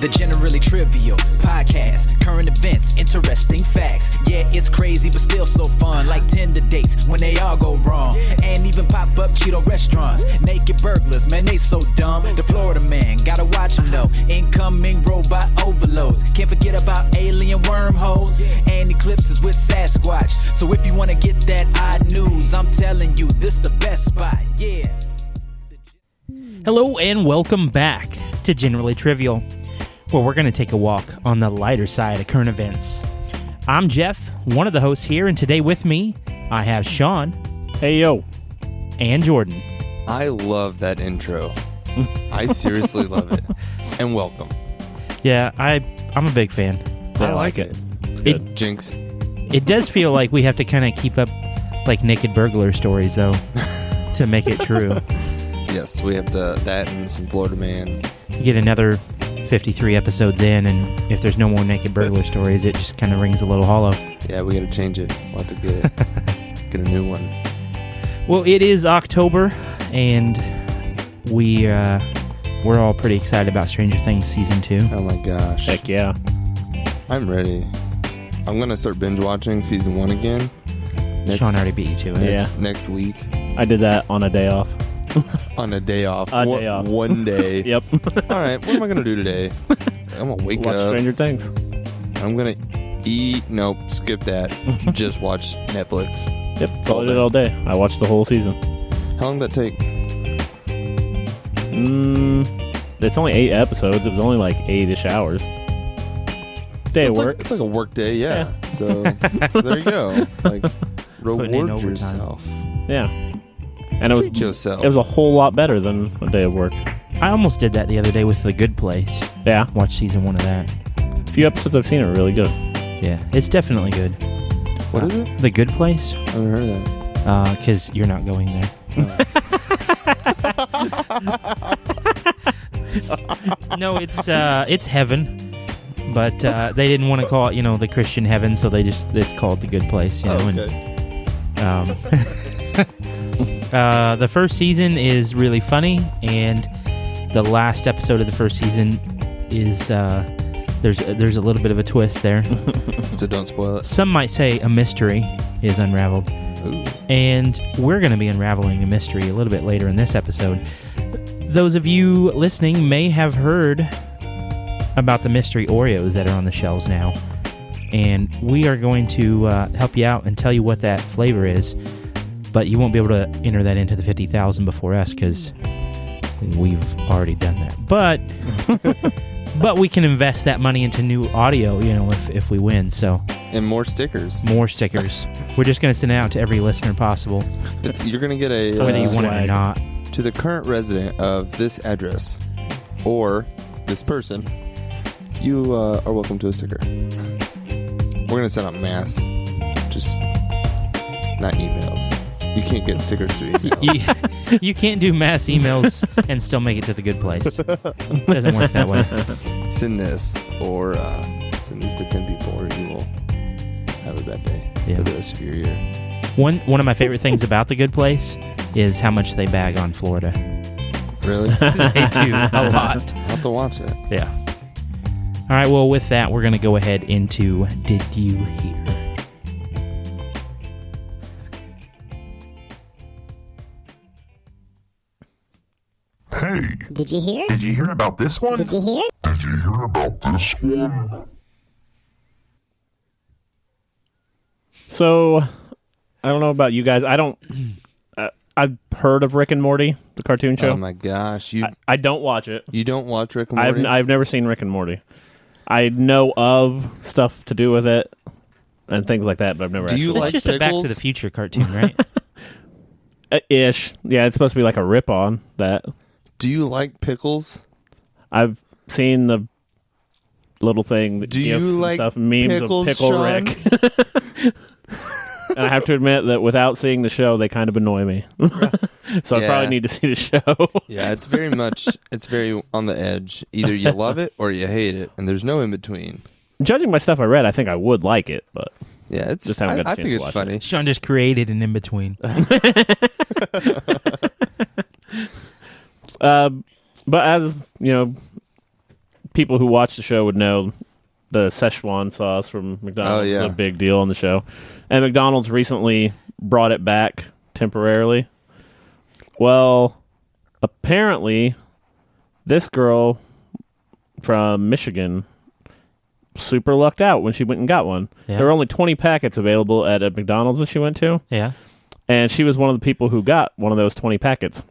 The Generally Trivial Podcast. Current events, interesting facts. Yeah, it's crazy, but still so fun. Like Tinder dates when they all go wrong. And even pop-up Cheeto restaurants. Naked burglars, man, they so dumb. The Florida man, gotta watch them though. Incoming robot overloads. Can't forget about alien wormholes. And eclipses with Sasquatch. So if you wanna get that odd news, I'm telling you, this the best spot. Yeah. Hello and welcome back to Generally Trivial, where we're going to take a walk on the lighter side of current events. I'm Jeff, one of the hosts here, and today with me, I have Shawn. Hey, yo. And Jordan. I love that intro. I seriously love it. And welcome. Yeah, I'm a big fan. I like it. Jinx. It does feel like we have to kind of keep up like naked burglar stories, though, to make it true. Yes, we have to, that and some Florida man. You get another 53 episodes in, and if there's no more naked burglar stories, it just kind of rings a little hollow. Yeah, we got to change it. We'll have to get a new one. Well, it is October, and we're all pretty excited about Stranger Things Season 2. Oh my gosh. Heck yeah. I'm ready. I'm going to start binge watching Season 1 again. Shawn already beat you to it. Next week. I did that on a day off. On a day off. Day off. One day. Yep. All right, what am I going to do today? I'm going to wake Watch up. Stranger Things. I'm going to eat. Nope, skip that. Just watch Netflix. Yep, that's all I did all day. I watched the whole season. How long did that take? It's only 8 episodes. It was only like 8-ish hours. Day of work. It's like a work day, yeah. So there you go. Like, reward overtime. yourself. Yeah. And it Treat yourself. was a whole lot better than a day of work. I almost did that the other day with The Good Place. Yeah. Watched Season 1 of that. A few episodes I've seen are really good. Yeah, it's definitely good. What is it? The Good Place? I haven't heard of that. Because you're not going there. No, it's heaven, but they didn't want to call it, the Christian heaven, so it's called The Good Place, Okay. The first season is really funny, and the last episode of the first season is there's a little bit of a twist there. So don't spoil it. Some might say a mystery is unraveled. Ooh. And we're going to be unraveling a mystery a little bit later in this episode. Those of you listening may have heard about the mystery Oreos that are on the shelves now. And we are going to help you out and tell you what that flavor is. But you won't be able to enter that into the 50,000 before us because we've already done that. But we can invest that money into new audio, if we win. So And more stickers. More stickers. We're just going to send it out to every listener possible. You're going to get a whether you want it or not. To the current resident of this address or this person, you are welcome to a sticker. We're going to send out mass, just not emails. You can't get stickers through emails. You can't do mass emails and still make it to the good place. It doesn't work that way. Send this or send this to 10 people or you will have a bad day for the rest of your year. One of my favorite things about the good place is how much they bag on Florida. Really? They do a lot. I'll have to watch it. Yeah. All right, well, with that, we're going to go ahead into Did You Hear? Hey! Did you hear? Did you hear about this one? Did you hear? Did you hear about this one? So, I don't know about you guys. I've heard of Rick and Morty, the cartoon show. Oh my gosh. I don't watch it. You don't watch Rick and Morty? I've never seen Rick and Morty. I know of stuff to do with it and things like that, but I've never Do you It's like just a Back to pickles? the Future cartoon, right? Ish. Yeah, it's supposed to be like a rip on that. Do you like pickles? I've seen the little thing that Do you gifs and like stuff, memes pickles, of Pickle Shawn? Rick. And I have to admit that without seeing the show, they kind of annoy me. So I probably need to see the show. Yeah, it's very on the edge. Either you love it or you hate it, and there's no in between. Judging by stuff I read, I think I would like it, but Yeah, it's. Just haven't got a I chance think to it's watch funny. Shawn just created an in-between. But as you know, people who watch the show would know the Szechuan sauce from McDonald's is a big deal on the show. And McDonald's recently brought it back temporarily. Well, apparently, this girl from Michigan super lucked out when she went and got one. Yeah. There were only 20 packets available at a McDonald's that she went to. Yeah. And she was one of the people who got one of those 20 packets.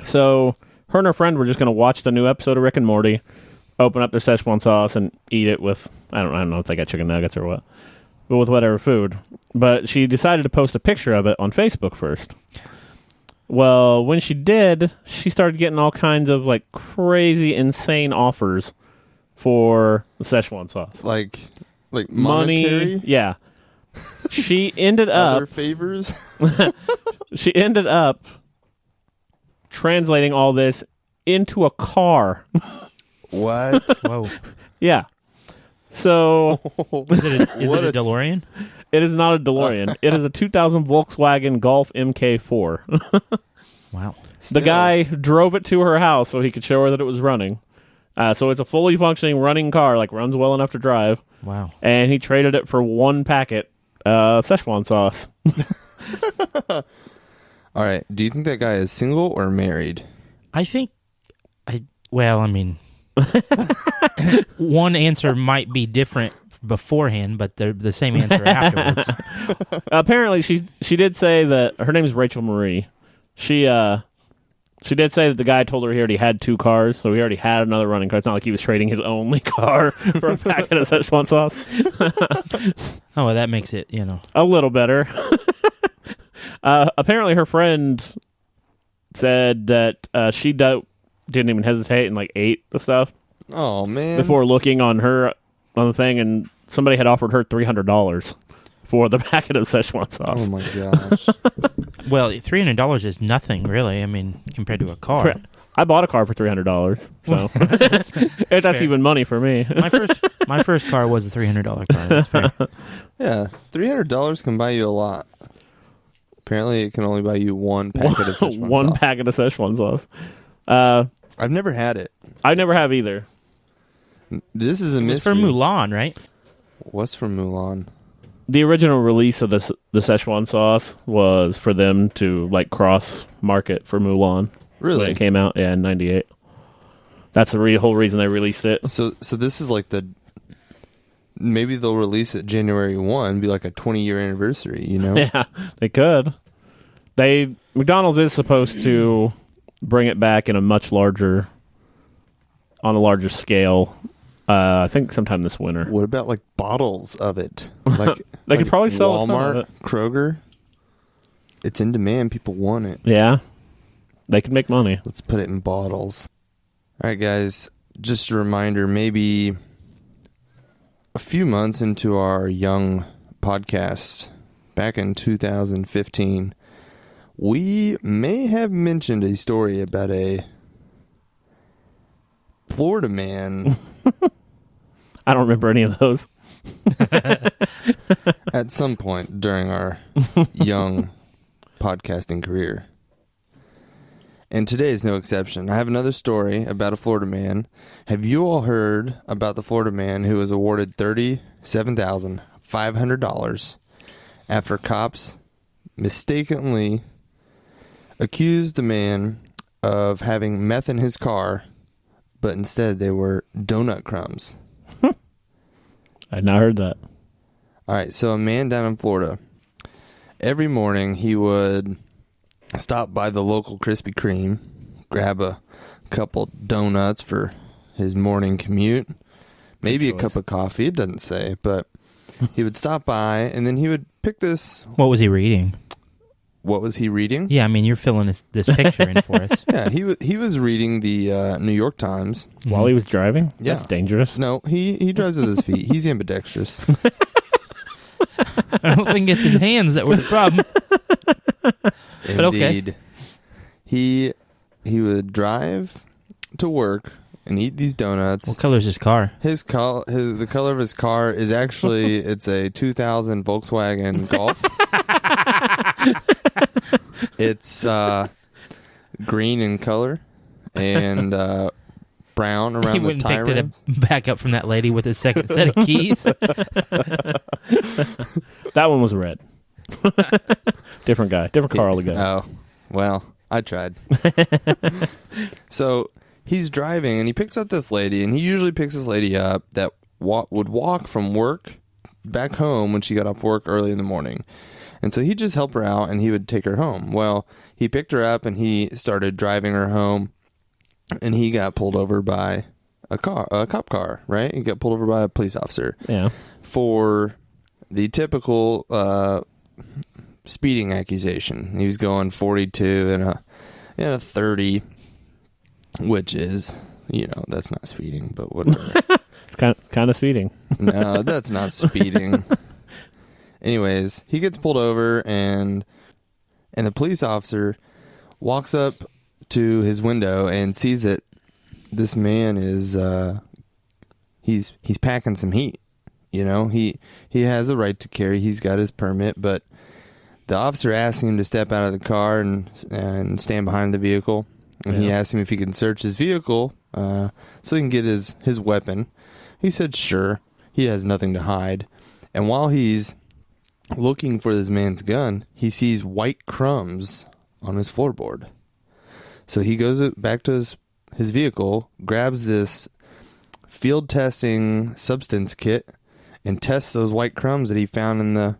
So her and her friend were just going to watch the new episode of Rick and Morty, open up their Szechuan sauce, and eat it with, I don't know if they got chicken nuggets or what, but with whatever food. But she decided to post a picture of it on Facebook first. Well, when she did, she started getting all kinds of like crazy, insane offers for the Szechuan sauce. Like Money. monetary? Yeah. She ended Other up favors? she ended up translating all this into a car. What? Whoa. Yeah. So Is it a What a- DeLorean? it is not a DeLorean. It is a 2000 Volkswagen Golf MK4. Wow. The guy drove it to her house so he could show her that it was running. So it's a fully functioning running car, like runs well enough to drive. Wow. And he traded it for one packet of Szechuan sauce. All right. Do you think that guy is single or married? I think, well, I mean, one answer might be different beforehand, but they're the same answer afterwards. Apparently, she did say that her name is Rachel Marie. She did say that the guy told her he already had 2 cars, so he already had another running car. It's not like he was trading his only car for a packet of Szechuan sauce. Oh, well, that makes it, A little better. Apparently, her friend said that she didn't even hesitate and like ate the stuff Oh, man. before looking on the thing, and somebody had offered her $300 for the packet of Szechuan sauce. Oh, my gosh. well, $300 is nothing, really. I mean, compared to a car. I bought a car for $300, so that's even money for me. My first car was a $300 car. That's fair. Yeah. $300 can buy you a lot. Apparently, it can only buy you one packet of Szechuan One sauce. packet of Szechuan sauce. I've never had it. I never have either. This is a It's mystery. for Mulan, right? What's from Mulan? The original release of the Szechuan sauce was for them to like cross market for Mulan. When Really? it came out, in '98. That's the whole reason they released it. So this is like maybe they'll release it January 1, be like a 20-year anniversary, Yeah, they could. McDonald's is supposed to bring it back in on a larger scale. I think sometime this winter. What about like bottles of it? Like They could probably sell a ton of Walmart, it. Kroger. It's in demand. People want it. Yeah, they could make money. Let's put it in bottles. All right, guys. Just a reminder, maybe a few months into our young podcast, back in 2015, we may have mentioned a story about a Florida man I don't remember any of those. at some point during our young podcasting career. And today is no exception. I have another story about a Florida man. Have you all heard about the Florida man who was awarded $37,500 after cops mistakenly accused a man of having meth in his car, but instead they were Doughnut Crumbs? I had not heard that. All right, so a man down in Florida, every morning he would stop by the local Krispy Kreme, grab a couple donuts for his morning commute, maybe a cup of coffee, it doesn't say, but he would stop by and then he would pick this. What was he reading? What was he reading? Yeah, I mean, you're filling this picture in for us. Yeah, he was reading the New York Times. While he was driving? Yeah. That's dangerous. No, he drives with his feet. He's ambidextrous. I don't think it's his hands that were the problem. But okay. Indeed. He would drive to work and eat these donuts. What color is his car? The color of his car is actually it's a 2000 Volkswagen Golf. It's green in color and brown He around the went and tire picked rims. it back up from that lady with his second set of keys. That one was red. Different guy. Different car altogether. Oh, well, I tried. So he's driving, and he picks up this lady, and he usually picks this lady up that would walk from work back home when she got off work early in the morning. And so he'd just help her out, and he would take her home. Well, he picked her up, and he started driving her home, and he got pulled over by a cop car, right? He got pulled over by a police officer. Yeah. For the typical speeding accusation. He was going 42 and a 30, which is, that's not speeding, but whatever. It's kind of speeding. No, that's not speeding. Anyways, he gets pulled over, and the police officer walks up to his window and sees that this man is he's packing some heat. He has a right to carry. He's got his permit, but the officer asked him to step out of the car and stand behind the vehicle. And he asked him if he can search his vehicle so he can get his weapon. He said sure. He has nothing to hide. And while he's looking for this man's gun, he sees white crumbs on his floorboard. So he goes back to his vehicle, grabs this field testing substance kit, and tests those white crumbs that he found in the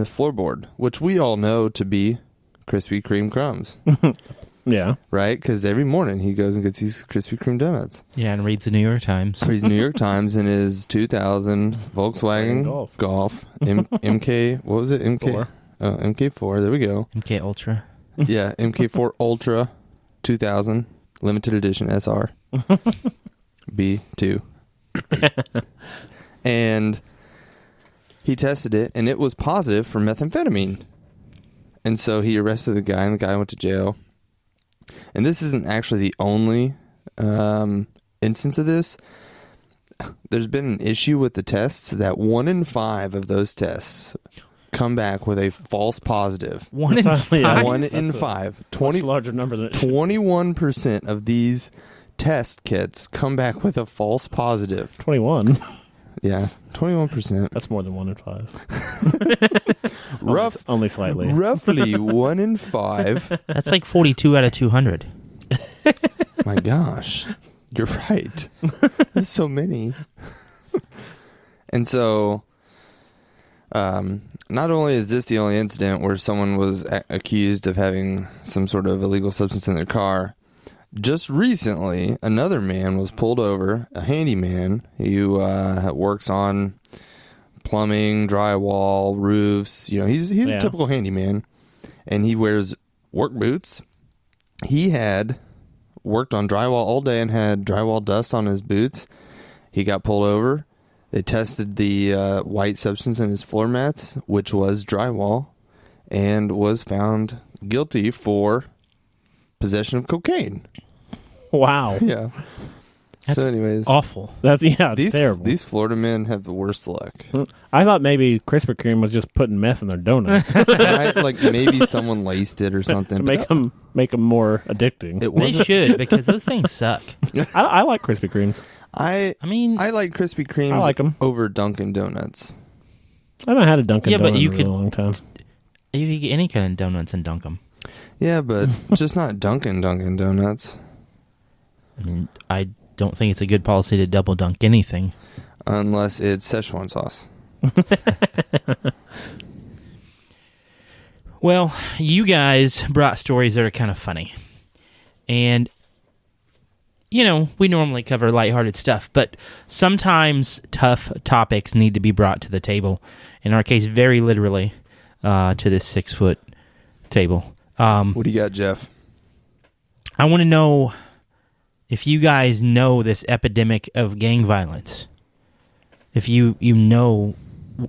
floorboard, which we all know to be Krispy Kreme crumbs. Yeah. Right? Because every morning he goes and gets these Krispy Kreme donuts. Yeah, and reads the New York Times. Reads New York Times in his 2000 Volkswagen Golf. MK, what was it? Four. MK4, there we go. MK Ultra. Yeah, MK4 Ultra 2000 limited edition SR B2. And he tested it, and it was positive for methamphetamine. And so he arrested the guy, and the guy went to jail. And this isn't actually the only instance of this. There's been an issue with the tests that 1 in 5 of those tests come back with a false positive. 1 in 5? Yeah. 1 in 5. Much larger number than it should. 21% of these test kits come back with a false positive. 21. Yeah, 21%. That's more than 1 in 5. Only slightly. Roughly 1 in 5. That's like 42 out of 200. My gosh, you're right. That's so many. And so, not only is this the only incident where someone was accused of having some sort of illegal substance in their car, just recently, another man was pulled over, a handyman who works on plumbing, drywall, roofs. He's a typical handyman, and he wears work boots. He had worked on drywall all day and had drywall dust on his boots. He got pulled over. They tested the white substance in his floor mats, which was drywall, and was found guilty for possession of cocaine. Wow. Yeah. That's so anyways, awful. That's terrible. These Florida men have the worst luck. I thought maybe Krispy Kreme was just putting meth in their donuts Right? Like maybe someone laced it or something. to make them more addicting. It They wasn't. should, because those things suck. I like Krispy Kremes. I mean, like Krispy Kremes I like 'em. over Dunkin' Donuts. I haven't had a Dunkin' Yeah, but Donut you in could- a long time. you can get any kind of donuts and dunk them. Yeah, but just not Dunkin' Donuts. I mean, I don't think it's a good policy to double dunk anything. Unless it's Szechuan sauce. Well, you guys brought stories that are kind of funny. And, we normally cover lighthearted stuff, but sometimes tough topics need to be brought to the table. In our case, very literally, to this 6-foot table. What do you got, Jeff? I want to know if you guys know this epidemic of gang violence. If you know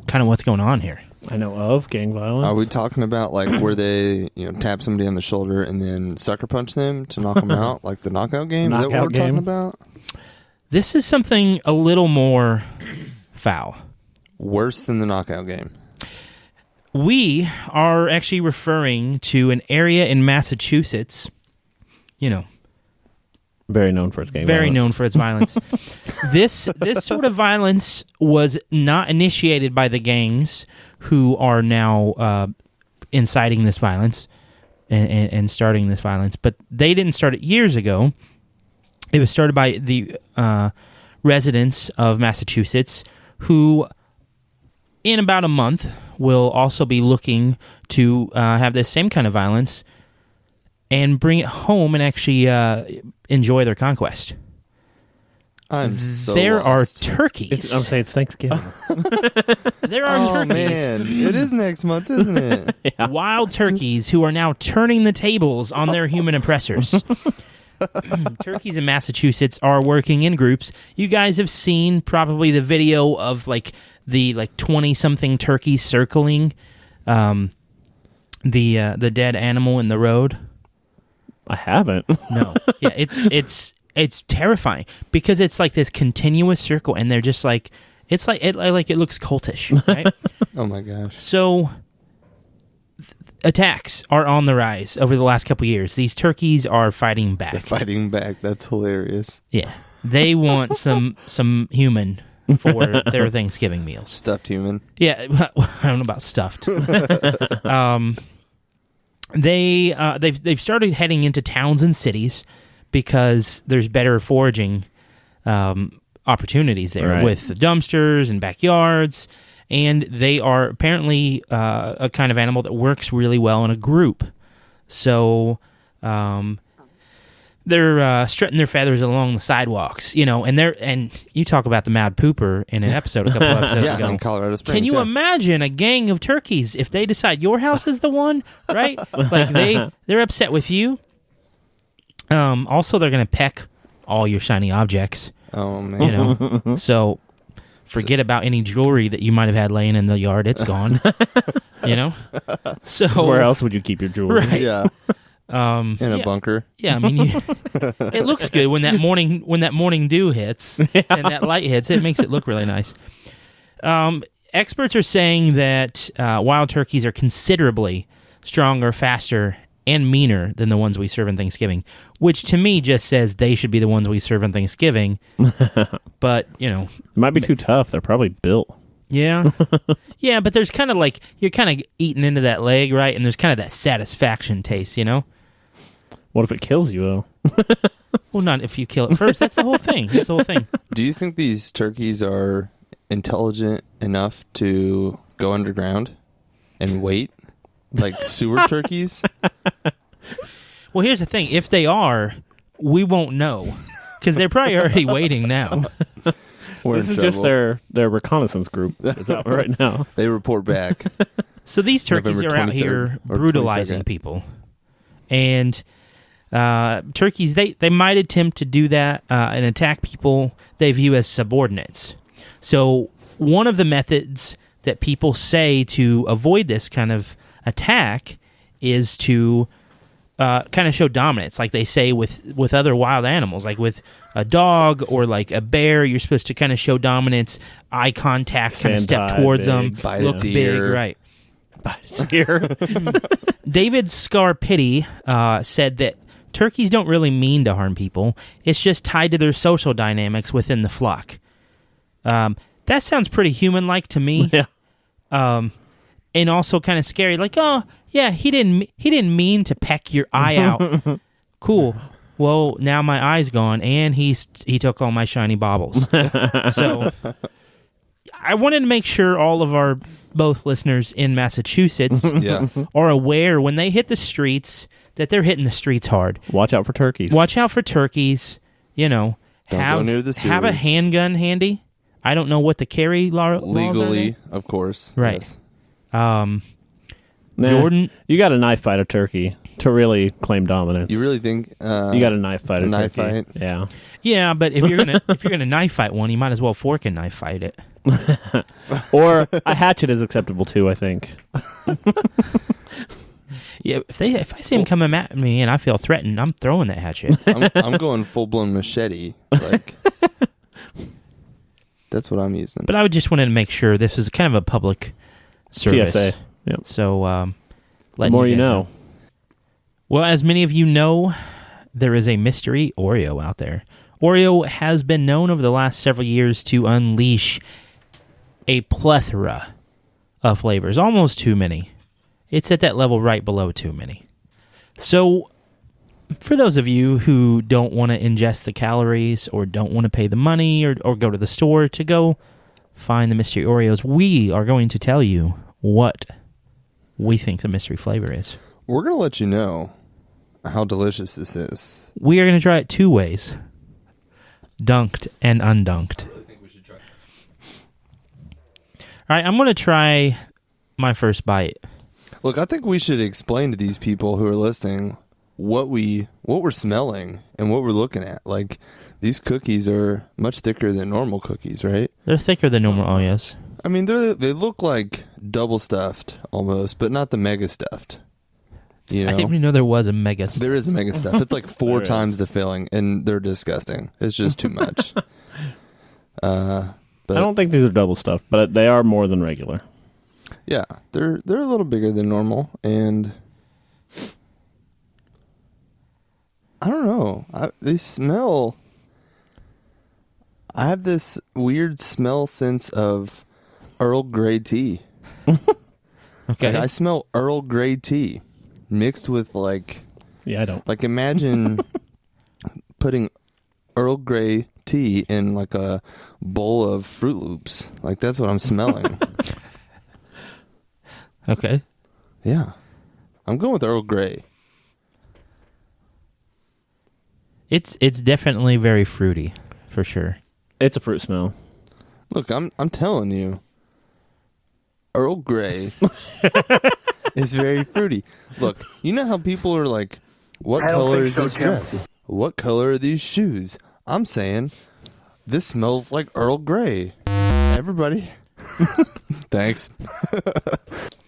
kind of what's going on here. I know of gang violence. Are we talking about like where they tap somebody on the shoulder and then sucker punch them to knock them out, like the knockout game? Is that what we're Knockout game? talking about? This is something a little more foul. Worse than the knockout game. We are actually referring to an area in Massachusetts, Very known for its gang Very violence. known for its violence. This sort of violence was not initiated by the gangs who are now inciting this violence and starting this violence, but they didn't start it years ago. It was started by the residents of Massachusetts who, in about a month, will also be looking to have this same kind of violence and bring it home and actually enjoy their conquest. I'm so There lost. are turkeys. I'm saying it's Thanksgiving. There are Oh turkeys. man, it is next month, isn't it? Wild turkeys who are now turning the tables on their human oppressors. Turkeys in Massachusetts are working in groups. You guys have seen probably the video of the 20-something turkeys circling the dead animal in the road. I haven't. No, yeah, it's terrifying because it's like this continuous circle, and they're just like it looks cultish, right? Oh my gosh. So attacks are on the rise over the last couple years. These turkeys are fighting back. They're fighting back. That's hilarious. Yeah, they want some human for their Thanksgiving meals. Stuffed human. Yeah, I don't know about stuffed. They've started heading into towns and cities because there's better foraging opportunities there Right. with the dumpsters and backyards, and they are apparently a kind of animal that works really well in a group. So they're strutting their feathers along the sidewalks, and you talk about the mad pooper in an episode a couple episodes Yeah, ago. in Colorado Springs. Can you yeah. imagine a gang of turkeys if they decide your house is the one, right? Like they're upset with you. Also, they're going to peck all your shiny objects, Oh man. So forget about any jewelry that you might have had laying in the yard. It's gone, So Where else would you keep your jewelry? Right. Yeah. In In a bunker. Yeah, I mean, it looks good when that morning dew hits and that light hits. It makes it look really nice. Experts are saying that wild turkeys are considerably stronger, faster, and meaner than the ones we serve on Thanksgiving, which to me just says they should be the ones we serve on Thanksgiving. But, It might be too tough. They're probably built. yeah. Yeah, but there's kind of like, you're kind of eating into that leg, right? And there's kind of that satisfaction taste, What if it kills you, though? Well, not if you kill it first. That's the whole thing. Do you think these turkeys are intelligent enough to go underground and wait? Like sewer turkeys? Well, here's the thing. If they are, we won't know because they're probably already waiting now. We're This in is just trouble. their reconnaissance group. It's out right now. They report back. So these turkeys November are out 23rd here or brutalizing 22nd. people. And turkeys, they might attempt to do that and attack people they view as subordinates. So one of the methods that people say to avoid this kind of attack is to kind of show dominance, like they say with other wild animals, like with a dog or like a bear. You're supposed to kind of show dominance, eye contact, kind of Stand step high, towards big, them, bite look its big, ear. right? But it's here. David Scarpitti said that turkeys don't really mean to harm people. It's just tied to their social dynamics within the flock. That sounds pretty human-like to me. Yeah. And also kind of scary. Like, oh, yeah, he didn't mean to peck your eye out. Cool. Well, now my eye's gone, and he took all my shiny baubles. So I wanted to make sure all of our both listeners in Massachusetts Yes. are aware when they hit the streets that they're hitting the streets hard. Watch out for turkeys. Watch out for turkeys. Don't have, go near the have a sewers. handgun handy. I don't know what the carry laws are Legally, there. of course. Right. Yes. Nah, Jordan, you got to knife fight a turkey to really claim dominance. You really think You got to knife fight a knife turkey. fight? Yeah. yeah, but if you're gonna knife fight one, you might as well fork and knife fight it. Or a hatchet is acceptable too, I think. Yeah, if I see him coming at me and I feel threatened, I'm throwing that hatchet. I'm going full blown machete. Like that's what I'm using. But I would just wanted to make sure this is kind of a public service. PSA. Yep. So, The more you know. Well, as many of you know, there is a mystery Oreo out there. Oreo has been known over the last several years to unleash a plethora of flavors, almost too many. It's at that level right below too many. So, for those of you who don't want to ingest the calories or don't want to pay the money or go to the store to go find the mystery Oreos, we are going to tell you what we think the mystery flavor is. We're going to let you know how delicious this is. We are going to try it two ways. Dunked and undunked. I think we should try. All right, I'm going to try my first bite. Look, I think we should explain to these people who are listening what we're smelling and what we're looking at. Like, these cookies are much thicker than normal cookies, right? They're thicker than normal Oreos. I mean, they look like double stuffed almost, but not the mega stuffed. You know? I didn't even know there was a mega. There is a mega stuff. It's like 4 There times the filling, and they're disgusting. It's just too much. But I don't think these are double stuffed, but they are more than regular. yeah, they're a little bigger than normal, and I don't know. They smell. I have this weird smell sense of Earl Grey tea. Okay. Like, I smell Earl Grey tea mixed with Yeah, I don't. like imagine putting Earl Grey tea in like a bowl of Fruit Loops. Like, that's what I'm smelling. Okay. Yeah. I'm going with Earl Grey. It's definitely very fruity, for sure. It's a fruit smell. Look, I'm telling you, Earl Grey is very fruity. Look, you know how people are like, what color is this dress? What color are these shoes? I'm saying, this smells like Earl Grey. Everybody. Thanks.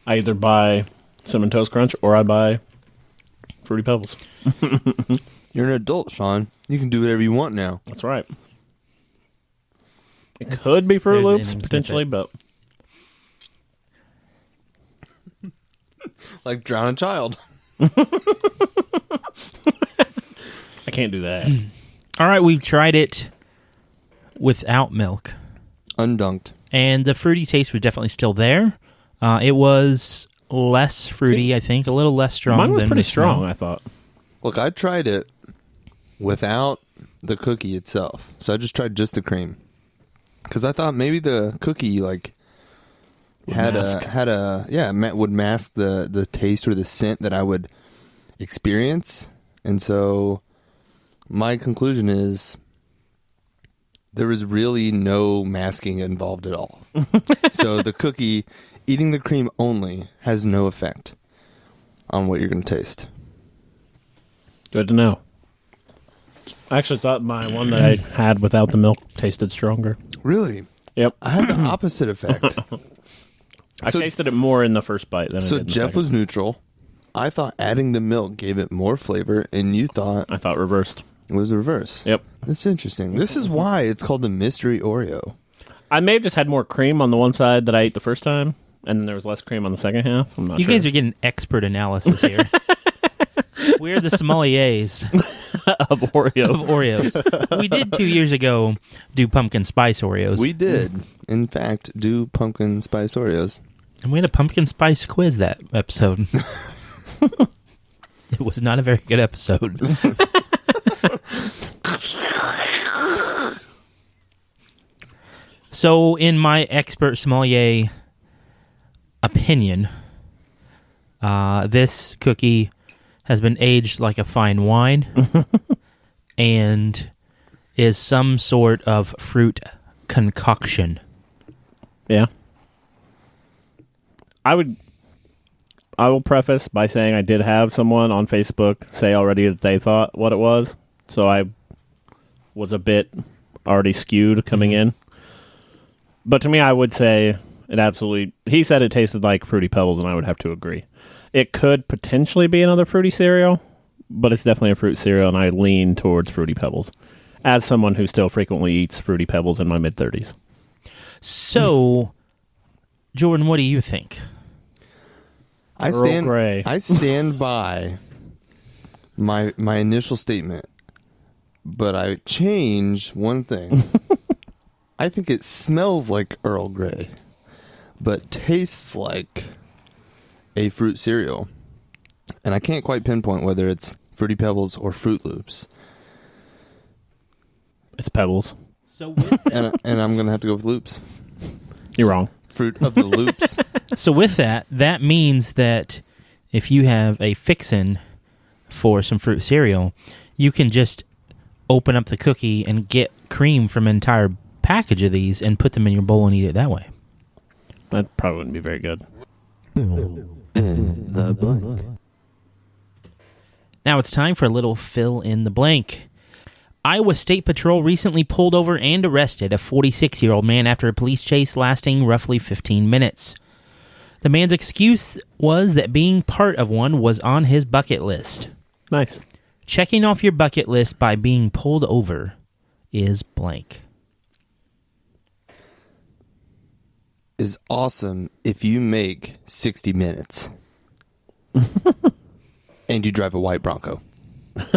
I either buy Cinnamon Toast Crunch or I buy Fruity Pebbles. You're an adult, Shawn. You can do whatever you want now. That's right. It could be Fruit there's Loops, an potentially, snippet. but... Like drown a child. I can't do that. All right, we've tried it without milk. Undunked. And the fruity taste was definitely still there. It was less fruity, I think, a little less strong. Mine was than pretty the smell. strong, I thought. Look, I tried it without the cookie itself. So I just tried just the cream. Because I thought maybe the cookie would mask the taste or the scent that I would experience. And so my conclusion is there was really no masking involved at all. So the cookie, eating the cream only, has no effect on what you're going to taste. Good to know. I actually thought my one that I had without the milk tasted stronger. Really? Yep. I had the opposite effect. I So- tasted it more in the first bite than I So did in the Jeff second. was neutral. I thought adding the milk gave it more flavor, and you thought I thought reversed. it was the reverse. Yep. That's interesting. This is why it's called the mystery Oreo. I may have just had more cream on the one side that I ate the first time, and then there was less cream on the second half. I'm not You sure. guys are getting expert analysis here. We're the sommeliers of Oreo. of Oreos. We did 2 years ago do pumpkin spice Oreos. We did, in fact, do pumpkin spice Oreos. And we had a pumpkin spice quiz that episode. It was not a very good episode. So, in my expert sommelier opinion, this cookie has been aged like a fine wine and is some sort of fruit concoction. Yeah. I will preface by saying I did have someone on Facebook say already that they thought what it was, so I was a bit already skewed coming in. But to me, I would say it absolutely... He said it tasted like Fruity Pebbles, and I would have to agree. It could potentially be another fruity cereal, but it's definitely a fruit cereal, and I lean towards Fruity Pebbles as someone who still frequently eats Fruity Pebbles in my mid-30s. So, Jordan, what do you think? I Earl Grey. stand by my initial statement, but I changed one thing. I think it smells like Earl Grey, but tastes like a fruit cereal. And I can't quite pinpoint whether it's Fruity Pebbles or Fruit Loops. It's Pebbles. So with that, And I'm going to have to go with Loops. You're wrong. Fruit of the Loops. so with that means that if you have a fixin' for some fruit cereal, you can just open up the cookie and get cream from an entire package of these and put them in your bowl and eat it that way. That probably wouldn't be very good. In the blank. Now it's time for a little fill in the blank. Iowa State Patrol recently pulled over and arrested a 46-year-old man after a police chase lasting roughly 15 minutes. The man's excuse was that being part of one was on his bucket list. Nice. Checking off your bucket list by being pulled over is blank. Is awesome if you make 60 minutes. And you drive a white Bronco. I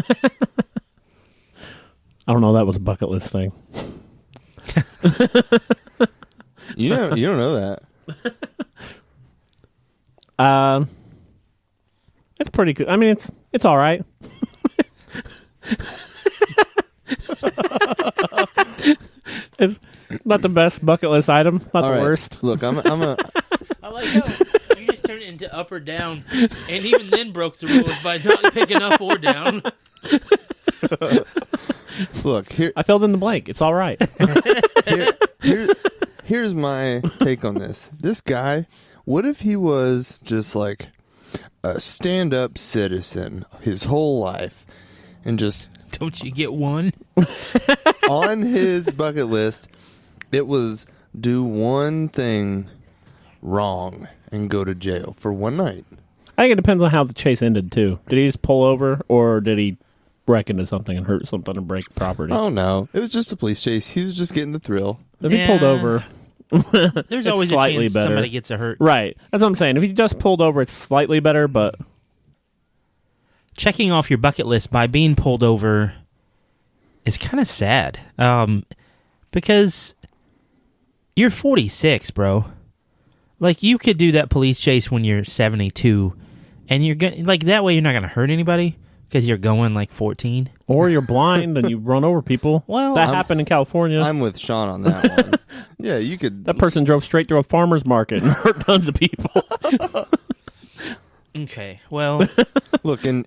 don't know. That was a bucket list thing. You don't know that. It's pretty good. I mean, it's all right. It's not the best bucket list item. Not All the right. worst. Look, I'm a I like how you just turned it into up or down, and even then broke the rules by not picking up or down. look here. I filled in the blank. It's all right. Here's my take on this. This guy, what if he was just like a stand-up citizen his whole life, and just Don't you get one? on his bucket list, it was do one thing wrong and go to jail for one night. I think it depends on how the chase ended, too. Did he just pull over, or did he wreck into something and hurt something and break property? Oh, no. It was just a police chase. He was just getting the thrill. If he pulled Yeah. over, There's it's always a slightly chance better. somebody gets a hurt. Right. That's what I'm saying. If he just pulled over, it's slightly better, but Checking off your bucket list by being pulled over is kind of sad. Because you're 46, bro. Like, you could do that police chase when you're 72, and you're gonna, like, that way you're not going to hurt anybody because you're going like 14. or you're blind and you run over people. Well, that happened in California. I'm with Shawn on that one. Yeah, you could. That person drove straight through a farmer's market and hurt tons of people. Okay, well, Look, in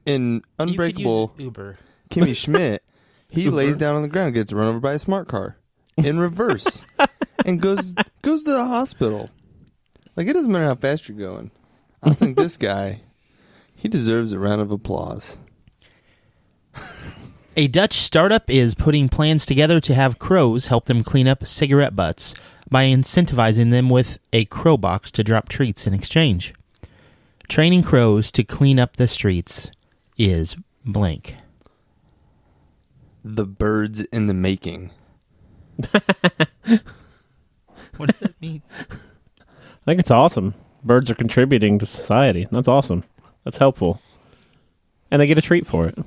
Unbreakable you could use Uber. Kimmy Schmidt, he lays down on the ground and gets run over by a smart car in reverse and goes to the hospital. Like, it doesn't matter how fast you're going. I think this guy, he deserves a round of applause. A Dutch startup is putting plans together to have crows help them clean up cigarette butts by incentivizing them with a crow box to drop treats in exchange. Training crows to clean up the streets is blank. The birds in the making. What does that mean? I think it's awesome. Birds are contributing to society. That's awesome. That's helpful. And they get a treat for it.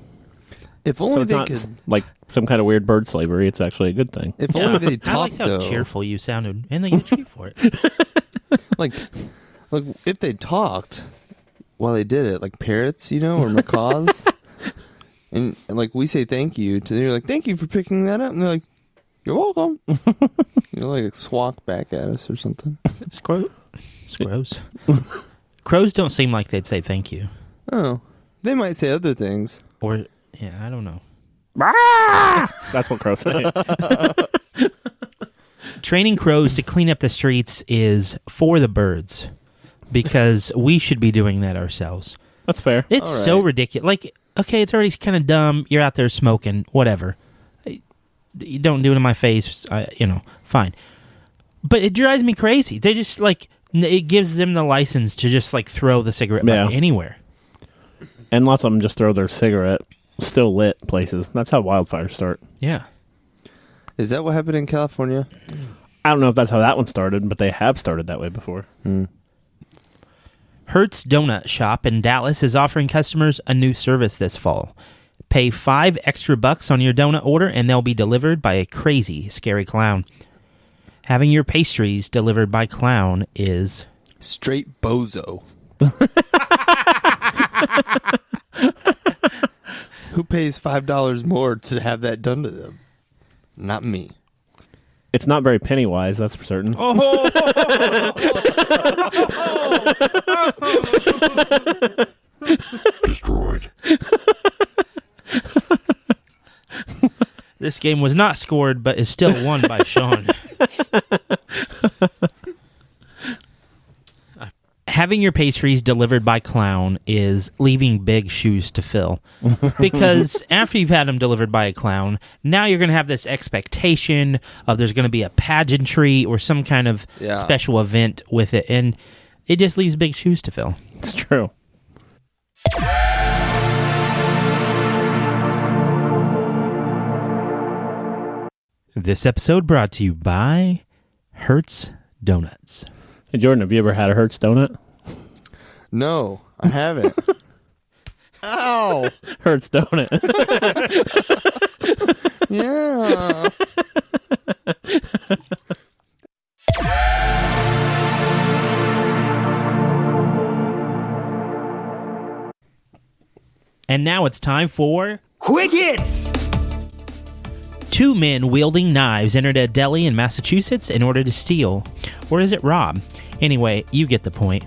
If So only it's they not could. like some kind of weird bird slavery. It's actually a good thing. If only they I talked, like how though. cheerful you sounded, and they get a treat for it. Like, if they talked while they did it, like parrots, or macaws. and like, we say thank you to them. You're like, thank you for picking that up. And they're like, you're welcome. Like squawk back at us or something. Crows. Crows don't seem like they'd say thank you. Oh, they might say other things. Or, yeah, I don't know. That's what crows say. Training crows to clean up the streets is for the birds because we should be doing that ourselves. That's fair. It's All so right. ridiculous. Like, okay, it's already kind of dumb. You're out there smoking, whatever. You don't do it in my face, fine. But it drives me crazy. They just, like, it gives them the license to just, like, throw the cigarette butt Yeah. anywhere. And lots of them just throw their cigarette still lit places. That's how wildfires start. Yeah. Is that what happened in California? I don't know if that's how that one started, but they have started that way before. Hertz Donut Shop in Dallas is offering customers a new service this fall. Pay $5 extra on your donut order and they'll be delivered by a crazy, scary clown. Having your pastries delivered by clown is... straight bozo. Who pays $5 more to have that done to them? Not me. It's not very penny wise, that's for certain. Destroyed. This game was not scored, but is still won by Shawn. Having your pastries delivered by clown is leaving big shoes to fill. Because after you've had them delivered by a clown, now you're going to have this expectation of there's going to be a pageantry or some kind of special event with it. And it just leaves big shoes to fill. It's true. This episode brought to you by Hertz Donuts. Hey, Jordan, have you ever had a Hertz donut? No, I haven't. Ow! Hertz donut. Yeah. And now it's time for... Quick hits! 2 men wielding knives entered a deli in Massachusetts in order to steal. Or is it rob? Anyway, you get the point.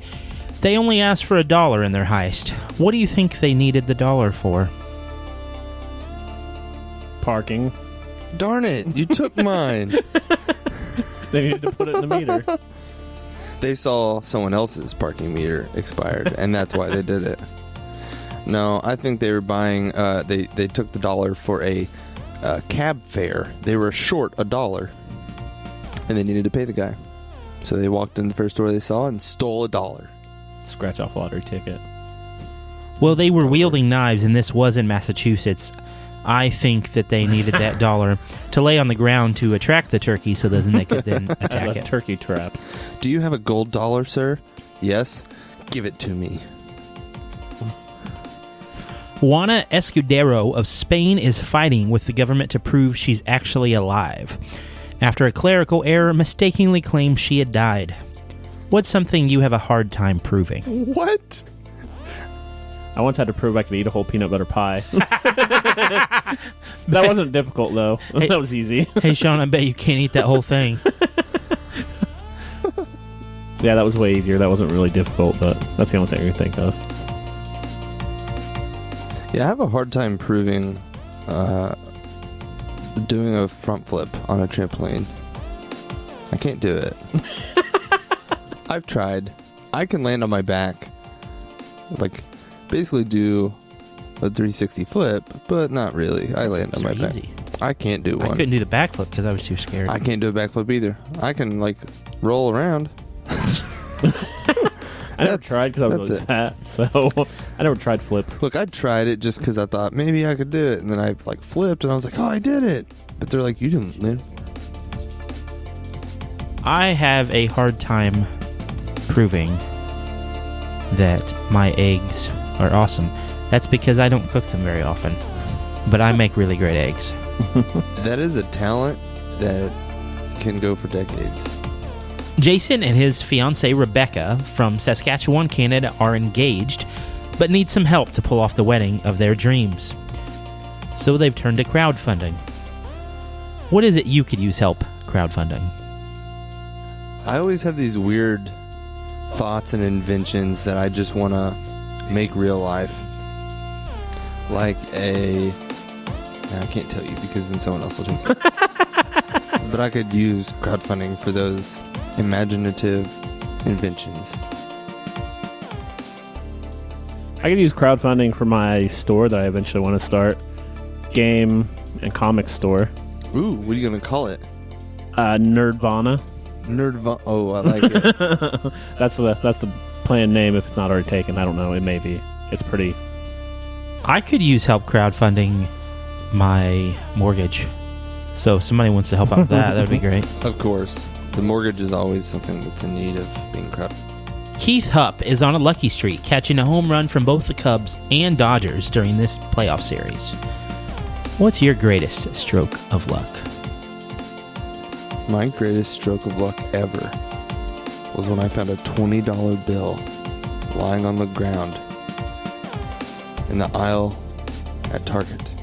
They only asked for $1 in their heist. What do you think they needed the dollar for? Parking. Darn it, you took mine. They needed to put it in the meter. They saw someone else's parking meter expired, and that's why they did it. No, I think they were buying, they took the dollar for a cab fare. They were short $1, and they needed to pay the guy. So they walked in the first store they saw and stole $1. Scratch off lottery ticket. Well, they were wielding knives, and this was in Massachusetts. I think that they needed that dollar to lay on the ground to attract the turkey so that then they could then attack As a it. turkey trap. Do you have a gold dollar, sir? Yes? Give it to me. Juana Escudero of Spain is fighting with the government to prove she's actually alive, after a clerical error mistakenly claimed she had died. What's something you have a hard time proving? What? I once had to prove I could eat a whole peanut butter pie. That wasn't difficult, though. Hey, that was easy. Hey, Shawn, I bet you can't eat that whole thing. Yeah, that was way easier. That wasn't really difficult, but that's the only thing I can think of. Yeah, I have a hard time proving doing a front flip on a trampoline. I can't do it. I've tried. I can land on my back, like basically do a 360 flip, but not really. I land on my back. Easy. I can't do I one. couldn't do the backflip because I was too scared. I can't do a backflip either. I can like roll around. I never tried because I was really fat, so I never tried flips. Look, I tried it just because I thought maybe I could do it, and then I like flipped, and I was like, oh, I did it. But they're like, you didn't live. I have a hard time proving that my eggs are awesome. That's because I don't cook them very often, but I make really great eggs. That is a talent that can go for decades. Jason and his fiancée Rebecca from Saskatchewan, Canada are engaged, but need some help to pull off the wedding of their dreams. So they've turned to crowdfunding. What is it you could use help crowdfunding? I always have these weird thoughts and inventions that I just want to make real life. Like I can't tell you because then someone else will take it. But I could use crowdfunding for those imaginative inventions. I could use crowdfunding for my store that I eventually want to start. Game and comic store. Ooh, what are you going to call it? Nerdvana. Nerdvana. Oh, I like it. That's the planned name if it's not already taken. I don't know. It may be. It's pretty. I could use help crowdfunding my mortgage. So if somebody wants to help out with that, that would be great. Of course. The mortgage is always something that's in need of being crowdfunded. Keith Hupp is on a lucky streak, catching a home run from both the Cubs and Dodgers during this playoff series. What's your greatest stroke of luck? My greatest stroke of luck ever was when I found a $20 bill lying on the ground in the aisle at Target.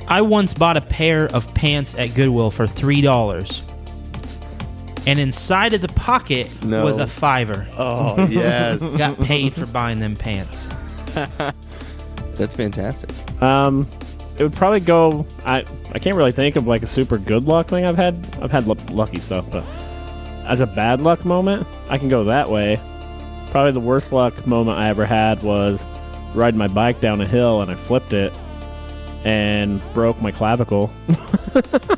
I once bought a pair of pants at Goodwill for $3. And inside of the pocket was a $5. Oh, yes. Got paid for buying them pants. That's fantastic. It would probably go. I can't really think of like a super good luck thing I've had. I've had lucky stuff, but as a bad luck moment, I can go that way. Probably the worst luck moment I ever had was riding my bike down a hill and I flipped it and broke my clavicle,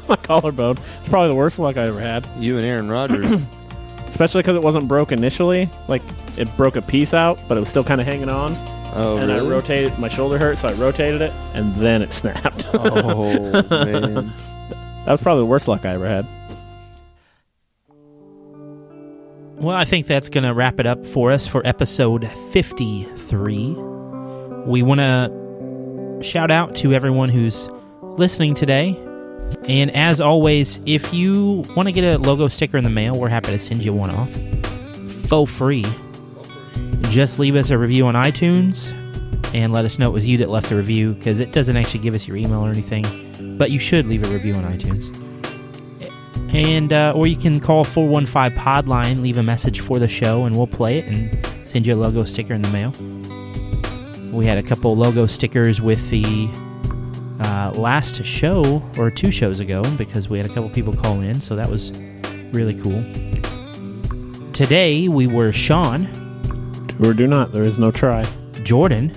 my collarbone. It's probably the worst luck I ever had. You and Aaron Rodgers. Especially because it wasn't broke initially. Like, it broke a piece out, but it was still kind of hanging on. Oh, and really? I rotated, my shoulder hurt, so I rotated it, and then it snapped. Oh, man. That was probably the worst luck I ever had. Well, I think that's going to wrap it up for us for episode 53. We want to shout out to everyone who's listening today. And as always, if you want to get a logo sticker in the mail, we're happy to send you one off for free. Just leave us a review on iTunes and let us know it was you that left the review, because it doesn't actually give us your email or anything, but you should leave a review on iTunes. And or you can call 415-POD-LINE, leave a message for the show, and we'll play it and send you a logo sticker in the mail. We had a couple logo stickers with the last show, or 2 shows ago, because we had a couple people call in, so that was really cool. Today, we were Shawn. Do or do not. There is no try. Jordan.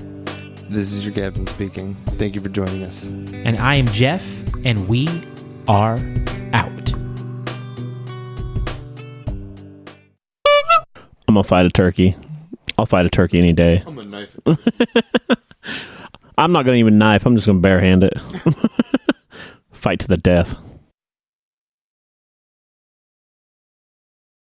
This is your captain speaking. Thank you for joining us. And I am Jeff, and we are out. I'm going to fight a turkey. I'll fight a turkey any day. I'm a knife it. I'm not going to even knife. I'm just going to barehand it. Fight to the death.